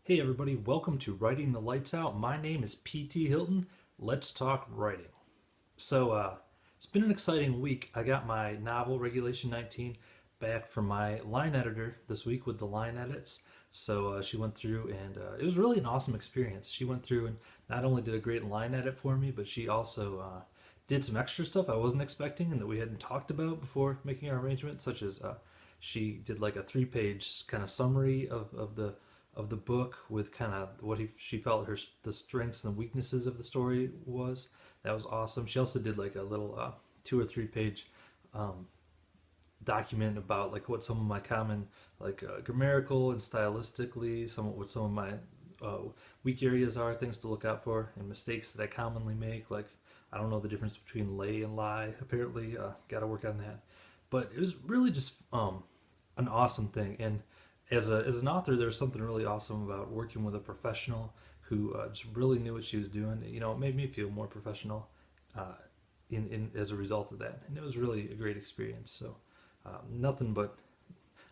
Hey everybody, welcome to Writing the Lights Out. My name is P.T. Hilton. Let's talk writing. It's been an exciting week. I got my novel Regulation 19 back from my line editor this week with the line edits. She went through and it was really an awesome experience. She went through and not only did a great line edit for me, but she also did some extra stuff I wasn't expecting and that we hadn't talked about before making our arrangement, such as she did like a 3-page kind of summary of the book with kind of she felt the strengths and weaknesses of the story was. That was awesome. She also did like a little 2 or 3 page document about like what some of my common grammatical and stylistically what some of my weak areas are, things to look out for, and mistakes that I commonly make. Like I don't know the difference between lay and lie. Apparently, got to work on that. But it was really just an awesome thing. And as an author, there's something really awesome about working with a professional who just really knew what she was doing. You know, it made me feel more professional in as a result of that, and it was really a great experience. Nothing but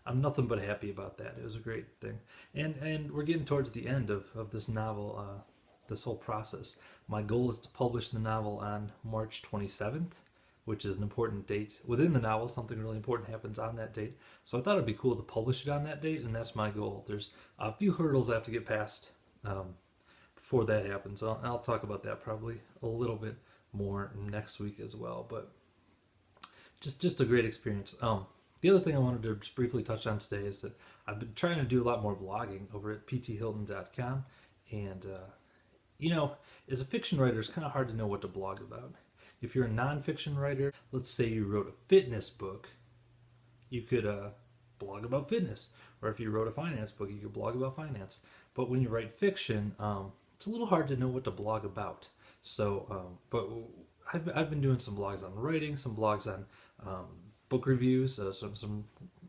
I'm nothing but happy about that. It was a great thing, and we're getting towards the end of this novel, this whole process. My goal is to publish the novel on March 27th, which is an important date within the novel. Something really important happens on that date, so I thought it'd be cool to publish it on that date, and that's my goal. There's a few hurdles I have to get past before that happens. I'll talk about that probably a little bit more next week as well. But just a great experience. The other thing I wanted to just briefly touch on today is that I've been trying to do a lot more blogging over at pthilton.com, and as a fiction writer, it's kind of hard to know what to blog about. If you're a nonfiction writer, let's say you wrote a fitness book, you could blog about fitness. Or if you wrote a finance book, you could blog about finance. But when you write fiction, it's a little hard to know what to blog about. But I've been doing some blogs on writing, some blogs on book reviews, some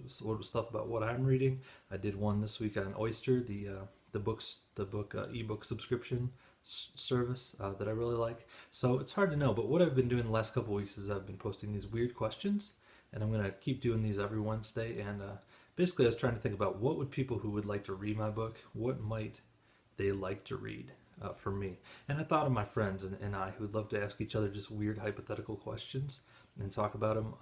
stuff about what I'm reading. I did one this week on Oyster, the book ebook subscription service that I really like. So it's hard to know, but what I've been doing the last couple weeks is I've been posting these weird questions, and I'm gonna keep doing these every Wednesday. And basically, I was trying to think about what would people who would like to read my book, what might they like to read for me. And I thought of my friends and I who'd love to ask each other just weird hypothetical questions and talk about them.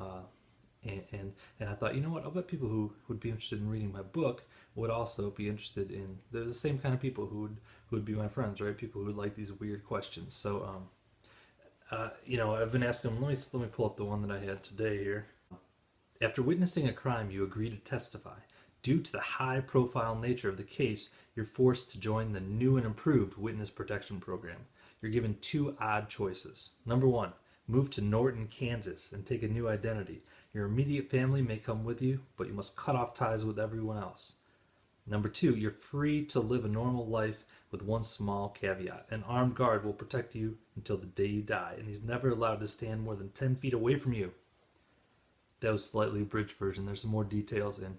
And I thought, you know what? I'll bet people who would be interested in reading my book would also be interested in. They're the same kind of people who would be my friends, right? People who would like these weird questions. I've been asking them. Let me pull up the one that I had today here. After witnessing a crime, you agree to testify. Due to the high-profile nature of the case, you're forced to join the new and improved Witness Protection Program. You're given 2 odd choices. Number 1, move to Norton, Kansas, and take a new identity. Your immediate family may come with you, but you must cut off ties with everyone else. Number 2, you're free to live a normal life with one small caveat. An armed guard will protect you until the day you die, and he's never allowed to stand more than 10 feet away from you. That was slightly abridged version. There's some more details and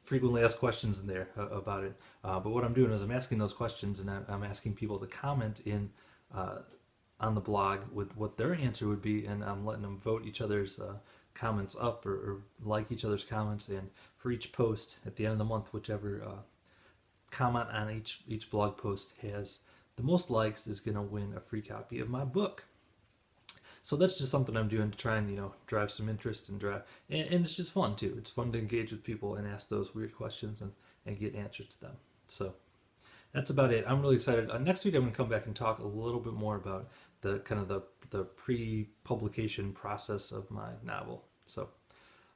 frequently asked questions in there about it. But what I'm doing is I'm asking those questions, and I'm asking people to comment in on the blog with what their answer would be, and I'm letting them vote each other's comments up or like each other's comments. And for each post at the end of the month, whichever comment on each blog post has the most likes is going to win a free copy of my book. So that's just something I'm doing to try and drive some interest and it's just fun too. It's fun to engage with people and ask those weird questions and get answers to them. So that's about it. I'm really excited. Next week I'm going to come back and talk a little bit more about the pre-publication process of my novel. So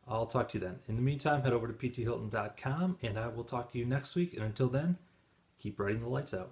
I'll talk to you then. In the meantime, head over to pthilton.com, and I will talk to you next week. And until then, keep writing the lights out.